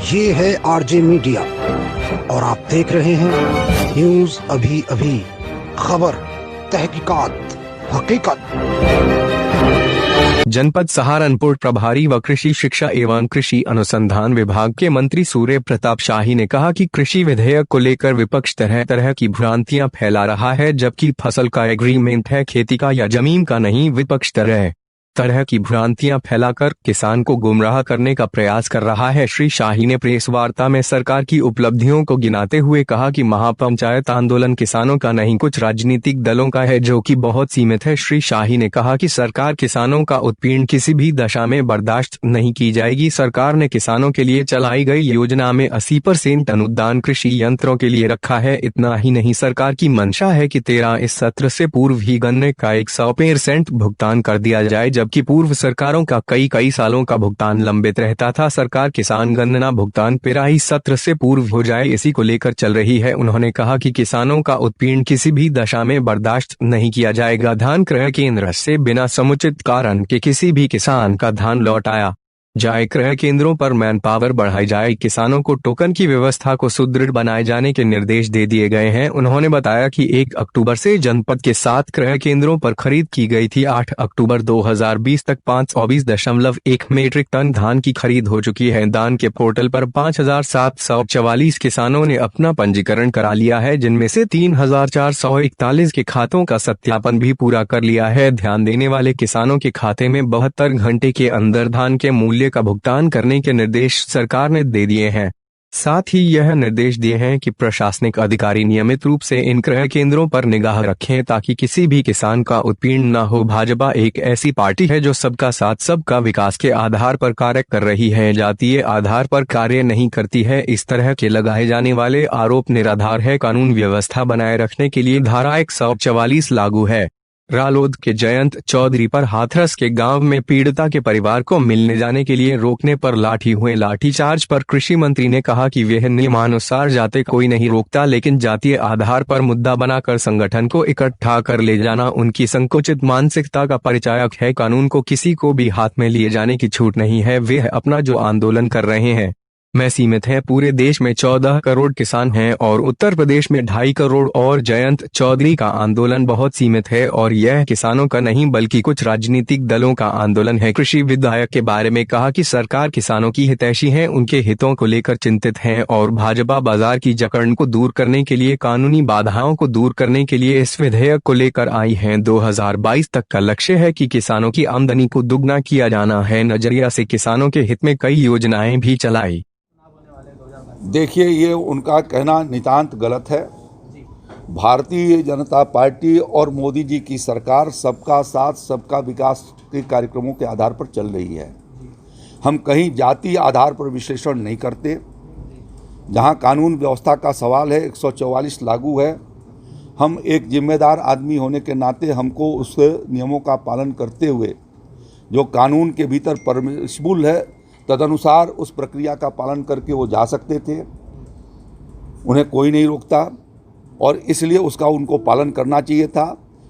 ये है RJ media और आप देख रहे हैं न्यूज अभी अभी, खबर, तहकीकात, हकीकत। जनपद सहारनपुर प्रभारी व कृषि शिक्षा एवं कृषि अनुसंधान विभाग के मंत्री सूर्य प्रताप शाही ने कहा कि कृषि विधेयक को लेकर विपक्ष तरह तरह की भ्रांतियां फैला रहा है, जबकि फसल का एग्रीमेंट है, खेती का या जमीन का नहीं। विपक्ष तरह तरह की भ्रांतियां फैलाकर किसान को गुमराह करने का प्रयास कर रहा है। श्री शाही ने प्रेस वार्ता में सरकार की उपलब्धियों को गिनाते हुए कहा कि महापंचायत आंदोलन किसानों का नहीं, कुछ राजनीतिक दलों का है, जो कि बहुत सीमित है। श्री शाही ने कहा कि सरकार किसानों का उत्पीड़न किसी भी दशा में बर्दाश्त नहीं की जाएगी। सरकार ने किसानों के लिए चलाई गई योजना में 80% अनुदान कृषि यंत्रों के लिए रखा है। इतना ही नहीं, सरकार की मंशा है कि 13 इस सत्र से पूर्व ही गन्ने का 100% भुगतान कर दिया जाए, जबकि पूर्व सरकारों का कई सालों का भुगतान लंबित रहता था। सरकार किसान गन्ना भुगतान पेराई सत्र से पूर्व हो जाए, इसी को लेकर चल रही है। उन्होंने कहा कि किसानों का उत्पीड़न किसी भी दशा में बर्दाश्त नहीं किया जाएगा। धान क्रय केंद्र से बिना समुचित कारण के किसी भी किसान का धान लौटाया जाए, क्रय केंद्रों पर मैन पावर बढ़ाई जाए, किसानों को टोकन की व्यवस्था को सुदृढ़ बनाए जाने के निर्देश दे दिए गए हैं। उन्होंने बताया कि 1 अक्टूबर से जनपद के 7 क्रय केंद्रों पर खरीद की गई थी। 8 अक्टूबर 2020 तक 524.1 मीट्रिक टन धान की खरीद हो चुकी है। दान के पोर्टल पर 5,744 किसानों ने अपना पंजीकरण करा लिया है, जिनमें से 3,441 के खातों का सत्यापन भी पूरा कर लिया है। ध्यान देने वाले किसानों के खाते में 72 घंटे के अंदर धान के मूल्य का भुगतान करने के निर्देश सरकार ने दे दिए हैं। साथ ही यह निर्देश दिए हैं कि प्रशासनिक अधिकारी नियमित रूप से इन क्रय केंद्रों पर निगाह रखें, ताकि किसी भी किसान का उत्पीड़न न हो। भाजपा एक ऐसी पार्टी है जो सबका साथ सबका विकास के आधार पर कार्य कर रही है, जातीय आधार पर कार्य नहीं करती है। इस तरह के लगाए जाने वाले आरोप निराधार है। कानून व्यवस्था बनाए रखने के लिए धारा 144 लागू है। रालोद के जयंत चौधरी पर हाथरस के गांव में पीड़िता के परिवार को मिलने जाने के लिए रोकने पर लाठी हुए। लाठीचार्ज पर कृषि मंत्री ने कहा कि वह नियमानुसार जाते कोई नहीं रोकता, लेकिन जातीय आधार पर मुद्दा बनाकर संगठन को इकट्ठा कर ले जाना उनकी संकुचित मानसिकता का परिचायक है। कानून को किसी को भी हाथ में लिए जाने की छूट नहीं है। वे अपना जो आंदोलन कर रहे हैं में सीमित है। पूरे देश में 14 करोड़ किसान हैं और उत्तर प्रदेश में 2.5 करोड़, और जयंत चौधरी का आंदोलन बहुत सीमित है और यह किसानों का नहीं बल्कि कुछ राजनीतिक दलों का आंदोलन है। कृषि विधेयक के बारे में कहा कि सरकार किसानों की हितैषी है, उनके हितों को लेकर चिंतित है और भाजपा बाजार की जकड़ को दूर करने के लिए, कानूनी बाधाओं को दूर करने के लिए इस विधेयक को लेकर आई है। 2022 तक का लक्ष्य है कि किसानों की आमदनी को दुगना किया जाना है। नजरिया से किसानों के हित में कई योजनाएं भी चलाई। देखिए, ये उनका कहना नितांत गलत है। भारतीय जनता पार्टी और मोदी जी की सरकार सबका साथ सबका विकास के कार्यक्रमों के आधार पर चल रही है। हम कहीं जाति आधार पर विश्लेषण नहीं करते। जहां कानून व्यवस्था का सवाल है, 144 लागू है। हम एक जिम्मेदार आदमी होने के नाते हमको उस नियमों का पालन करते हुए जो कानून के भीतर परमिसिबल है, तदनुसार उस प्रक्रिया का पालन करके वो जा सकते थे। उन्हें कोई नहीं रोकता और इसलिए उसका उनको पालन करना चाहिए था।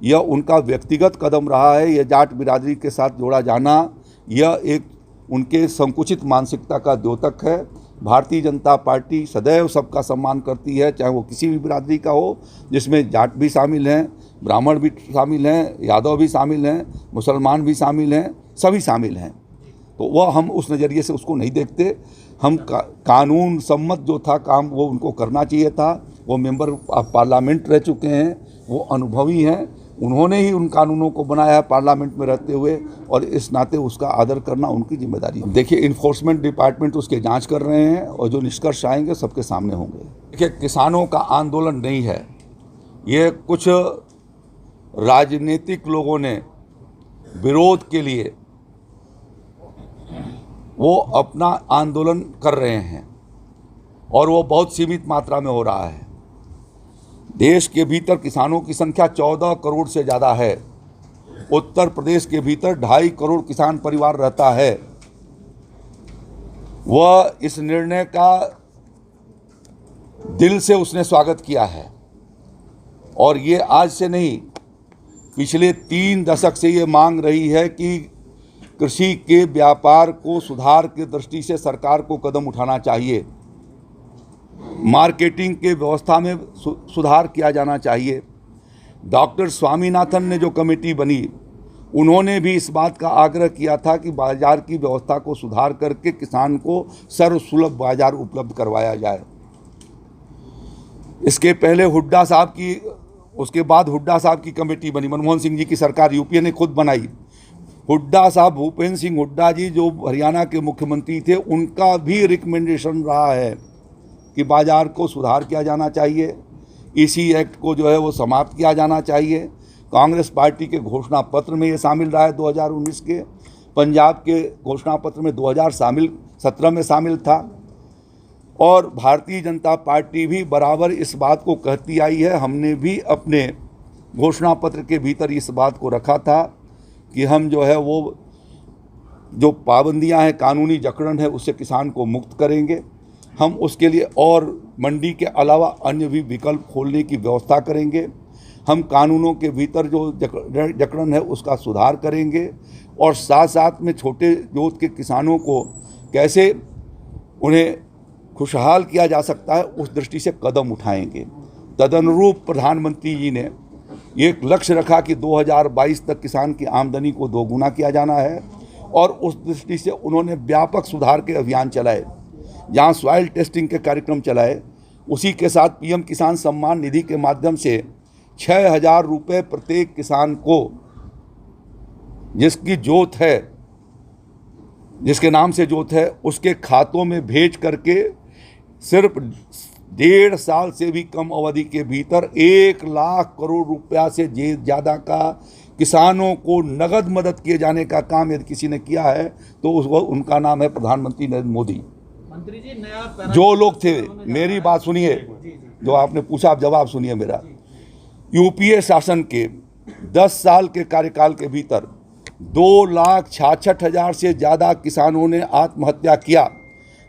यह उनका व्यक्तिगत कदम रहा है। यह जाट बिरादरी के साथ जोड़ा जाना यह एक उनके संकुचित मानसिकता का द्योतक है। भारतीय जनता पार्टी सदैव सबका सम्मान करती है, चाहे वो किसी भी बिरादरी का हो, जिसमें जाट भी शामिल हैं, ब्राह्मण भी शामिल हैं, यादव भी शामिल हैं, मुसलमान भी शामिल हैं, सभी शामिल हैं। तो वह हम उस नज़रिए से उसको नहीं देखते। हम कानून सम्मत जो था काम वो उनको करना चाहिए था। वो मेंबर ऑफ पार्लियामेंट रह चुके हैं, वो अनुभवी हैं, उन्होंने ही उन कानूनों को बनाया है पार्लियामेंट में रहते हुए, और इस नाते उसका आदर करना उनकी जिम्मेदारी है। देखिए, इन्फोर्समेंट डिपार्टमेंट उसके जांच कर रहे हैं और जो निष्कर्ष आएंगे सबके सामने होंगे। देखिए, किसानों का आंदोलन नहीं है, ये कुछ राजनीतिक लोगों ने विरोध के लिए वो अपना आंदोलन कर रहे हैं और वो बहुत सीमित मात्रा में हो रहा है। देश के भीतर किसानों की संख्या 14 करोड़ से ज़्यादा है। उत्तर प्रदेश के भीतर 2.5 करोड़ किसान परिवार रहता है। वह इस निर्णय का दिल से उसने स्वागत किया है और ये आज से नहीं, पिछले 3 दशक से ये मांग रही है कि कृषि के व्यापार को सुधार की दृष्टि से सरकार को कदम उठाना चाहिए। मार्केटिंग के व्यवस्था में सुधार किया जाना चाहिए। डॉक्टर स्वामीनाथन ने जो कमेटी बनी, उन्होंने भी इस बात का आग्रह किया था कि बाजार की व्यवस्था को सुधार करके किसान को सर्वसुलभ बाजार उपलब्ध करवाया जाए। इसके पहले हुड्डा साहब की, उसके बाद हुड्डा साहब की कमेटी बनी, मनमोहन सिंह जी की सरकार यूपीए ने खुद बनाई। हुड्डा साहब, भूपेंद्र सिंह हुड्डा जी जो हरियाणा के मुख्यमंत्री थे, उनका भी रिकमेंडेशन रहा है कि बाजार को सुधार किया जाना चाहिए, इसी एक्ट को जो है वो समाप्त किया जाना चाहिए। कांग्रेस पार्टी के घोषणा पत्र में ये शामिल रहा है 2019 के, पंजाब के घोषणा पत्र में 2017 में शामिल था, और भारतीय जनता पार्टी भी बराबर इस बात को कहती आई है। हमने भी अपने घोषणा पत्र के भीतर इस बात को रखा था कि हम जो है वो जो पाबंदियां हैं, कानूनी जकड़न है, उससे किसान को मुक्त करेंगे। हम उसके लिए और मंडी के अलावा अन्य भी विकल्प खोलने की व्यवस्था करेंगे। हम कानूनों के भीतर जो जकड़न है उसका सुधार करेंगे, और साथ साथ में छोटे जोत के किसानों को कैसे उन्हें खुशहाल किया जा सकता है उस दृष्टि से कदम उठाएंगे। तदनुरूप प्रधानमंत्री जी ने एक लक्ष्य रखा कि 2022 तक किसान की आमदनी को दोगुना किया जाना है, और उस दृष्टि से उन्होंने व्यापक सुधार के अभियान चलाए, जहां सॉइल टेस्टिंग के कार्यक्रम चलाए। उसी के साथ पीएम किसान सम्मान निधि के माध्यम से 6,000 रुपये प्रत्येक किसान को, जिसकी जोत है, जिसके नाम से जोत है, उसके खातों में भेज करके सिर्फ 1.5 साल से भी कम अवधि के भीतर 1 लाख करोड़ रुपया से ज़्यादा का किसानों को नगद मदद किए जाने का काम यदि किसी ने किया है तो उनका नाम है प्रधानमंत्री नरेंद्र मोदी। मंत्री जी, नया जो लोग थे, मेरी बात सुनिए, जो आपने पूछा आप जवाब सुनिए मेरा। यूपीए शासन के 10 साल के कार्यकाल के भीतर 2,66,000 से ज़्यादा किसानों ने आत्महत्या किया।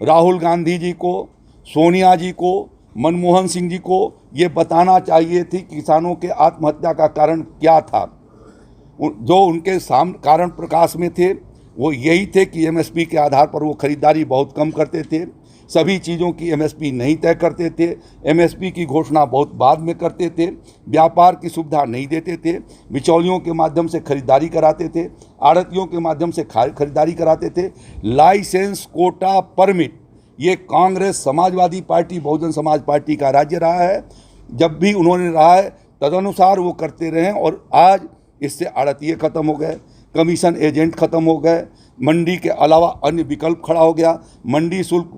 राहुल गांधी जी को, सोनिया जी को, मनमोहन सिंह जी को ये बताना चाहिए थी कि किसानों के आत्महत्या का कारण क्या था। जो उनके कारण प्रकाश में थे वो यही थे कि एमएसपी के आधार पर वो खरीदारी बहुत कम करते थे, सभी चीज़ों की एमएसपी नहीं तय करते थे, एमएसपी की घोषणा बहुत बाद में करते थे, व्यापार की सुविधा नहीं देते थे, बिचौलियों के माध्यम से खरीदारी कराते थे, आड़तियों के माध्यम से खरीदारी कराते थे। लाइसेंस, कोटा, परमिट, ये कांग्रेस, समाजवादी पार्टी, बहुजन समाज पार्टी का राज्य रहा है। जब भी उन्होंने रहा है तदनुसार वो करते रहे, और आज इससे आड़तिये ख़त्म हो गए, कमीशन एजेंट ख़त्म हो गए, मंडी के अलावा अन्य विकल्प खड़ा हो गया, मंडी शुल्क,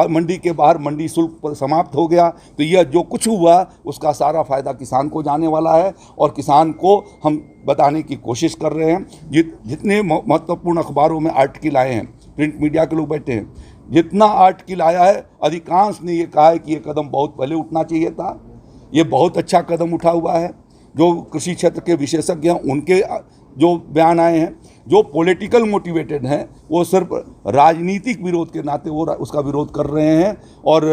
मंडी के बाहर मंडी शुल्क समाप्त हो गया। तो यह जो कुछ हुआ उसका सारा फ़ायदा किसान को जाने वाला है, और किसान को हम बताने की कोशिश कर रहे हैं। जितने महत्वपूर्ण अखबारों में आर्टिकल आए हैं, प्रिंट मीडिया के लोग बैठे हैं, जितना आर्टिकल आया है अधिकांश ने ये कहा है कि ये कदम बहुत पहले उठना चाहिए था। ये बहुत अच्छा कदम उठा हुआ है। जो कृषि क्षेत्र के विशेषज्ञ हैं उनके जो बयान आए हैं, जो पॉलिटिकल मोटिवेटेड हैं, वो सिर्फ राजनीतिक विरोध के नाते वो उसका विरोध कर रहे हैं, और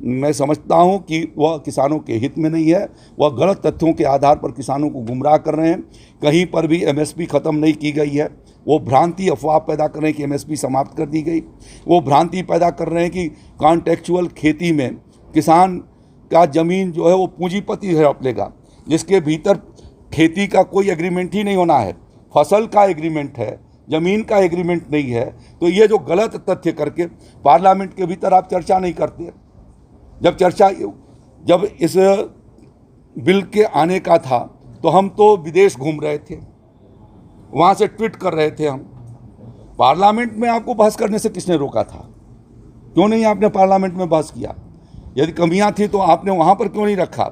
मैं समझता हूं कि वह किसानों के हित में नहीं है। वह गलत तथ्यों के आधार पर किसानों को गुमराह कर रहे हैं। कहीं पर भी एमएसपी ख़त्म नहीं की गई है। वो भ्रांति, अफवाह पैदा कर रहे हैं कि एमएसपी समाप्त कर दी गई। वो भ्रांति पैदा कर रहे हैं कि कॉन्टेक्चुअल खेती में किसान का ज़मीन जो है वो पूंजीपति हड़प लेगा, जिसके भीतर खेती का कोई एग्रीमेंट ही नहीं होना है, फसल का एग्रीमेंट है, ज़मीन का एग्रीमेंट नहीं है। तो ये जो गलत तथ्य करके पार्लियामेंट के भीतर आप चर्चा नहीं करते। जब इस बिल के आने का था तो हम तो विदेश घूम रहे थे, वहाँ से ट्वीट कर रहे थे हम। पार्लियामेंट में आपको बहस करने से किसने रोका था? क्यों नहीं आपने पार्लियामेंट में बहस किया? यदि कमियां थी तो आपने वहाँ पर क्यों नहीं रखा?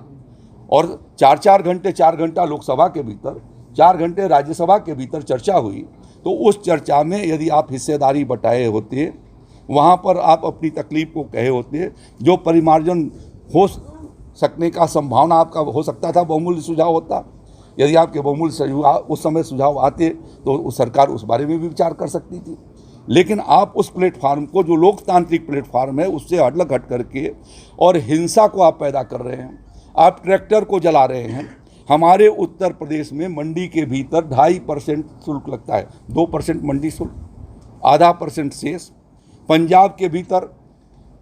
और 4 घंटा लोकसभा के भीतर, 4 घंटे राज्यसभा के भीतर चर्चा हुई, तो उस चर्चा में यदि आप हिस्सेदारी बटाए होते, वहाँ पर आप अपनी तकलीफ को कहे होते, जो परिमार्जन हो सकने का संभावना आपका हो सकता था, बहुमूल्य सुझाव होता। यदि आपके बहुमूल्य सुझाव उस समय सुझाव आते तो उस सरकार उस बारे में भी विचार कर सकती थी। लेकिन आप उस प्लेटफार्म को, जो लोकतांत्रिक प्लेटफार्म है, उससे हट करके और हिंसा को आप पैदा कर रहे हैं। आप ट्रैक्टर को जला रहे हैं, हमारे उत्तर प्रदेश में मंडी के भीतर 2.5% शुल्क लगता है, 2% मंडी शुल्क, 0.5% शेष। पंजाब के भीतर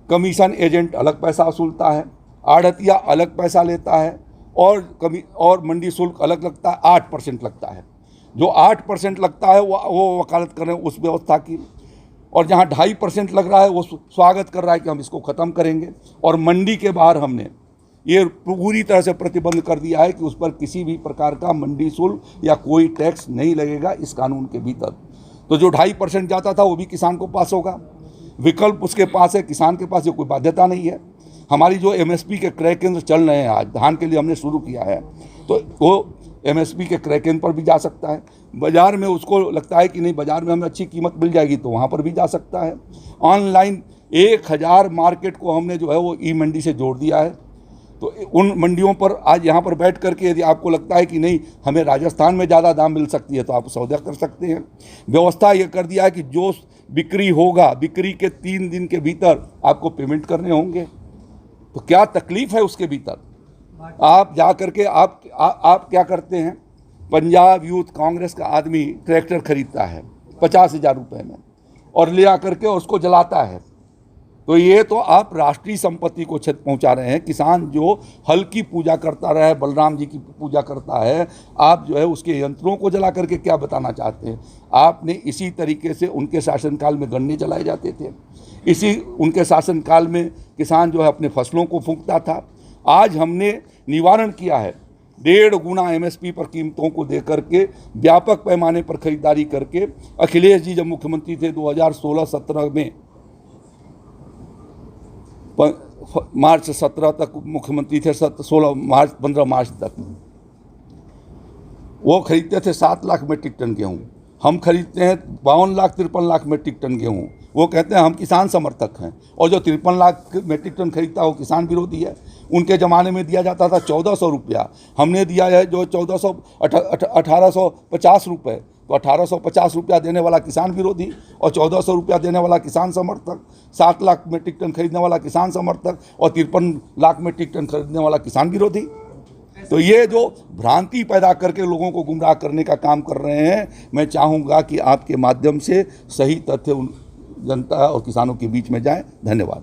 कमीशन एजेंट अलग पैसा वसूलता है, आढ़तिया अलग पैसा लेता है और मंडी शुल्क अलग लगता है, 8% लगता है। जो 8% लगता है वो वकालत कर रहे हैं उस व्यवस्था की, और जहाँ 2.5% लग रहा है वो स्वागत कर रहा है कि हम इसको ख़त्म करेंगे। और मंडी के बाहर हमने ये पूरी तरह से प्रतिबंध कर दिया है कि उस पर किसी भी प्रकार का मंडी शुल्क या कोई टैक्स नहीं लगेगा इस कानून के भीतर। तो जो 2.5% जाता था वो भी किसान को पास होगा, विकल्प उसके पास है, किसान के पास ये कोई बाध्यता नहीं है। हमारी जो MSP के क्रय केंद्र चल रहे हैं, आज धान के लिए हमने शुरू किया है, तो वो MSP के क्रय केंद्र पर भी जा सकता है। बाज़ार में उसको लगता है कि नहीं बाज़ार में हमें अच्छी कीमत मिल जाएगी तो वहाँ पर भी जा सकता है। ऑनलाइन 1000 मार्केट को हमने जो है वो ई-मंडी से जोड़ दिया है। तो उन मंडियों पर आज यहाँ पर बैठ करके यदि आपको लगता है कि नहीं हमें राजस्थान में ज़्यादा दाम मिल सकती है तो आप सौदा कर सकते हैं। व्यवस्था ये कर दिया है कि जो बिक्री होगा, बिक्री के 3 दिन के भीतर आपको पेमेंट करने होंगे। तो क्या तकलीफ़ है उसके भीतर? आप जा करके आप क्या करते हैं, पंजाब यूथ कांग्रेस का आदमी ट्रैक्टर खरीदता है 50,000 रुपये में और ले आकर के उसको जलाता है। तो ये तो आप राष्ट्रीय संपत्ति को क्षति पहुंचा रहे हैं। किसान जो हल की पूजा करता रहा है, बलराम जी की पूजा करता है, आप जो है उसके यंत्रों को जला करके क्या बताना चाहते हैं? आपने इसी तरीके से उनके शासनकाल में गन्ने जलाए जाते थे, इसी उनके शासनकाल में किसान जो है अपने फसलों को फूंकता था। आज हमने निवारण किया है, 1.5 गुना MSP पर कीमतों को दे करके व्यापक पैमाने पर खरीदारी करके। अखिलेश जी जब मुख्यमंत्री थे 2016-17 में, मार्च 17 तक मुख्यमंत्री थे, 15 मार्च तक वो खरीदते थे 7 लाख मेट्रिक टन गेहूँ। हम खरीदते हैं 52 लाख 53 लाख मेट्रिक टन गेहूँ। वो कहते हैं हम किसान समर्थक हैं, और जो 53 लाख मेट्रिक टन खरीदता है वो किसान विरोधी है। उनके ज़माने में दिया जाता था 1400 रुपया, हमने दिया है जो 1850 रुपये। तो 1850 रुपया देने वाला किसान विरोधी और 1400 रुपया देने वाला किसान समर्थक, 7 लाख मेट्रिक टन खरीदने वाला किसान समर्थक और 53 लाख मेट्रिक टन खरीदने वाला किसान विरोधी। तो ये जो भ्रांति पैदा करके लोगों को गुमराह करने का काम कर रहे हैं, मैं चाहूँगा कि आपके माध्यम से सही तथ्य जनता और किसानों के बीच में जाएं। धन्यवाद।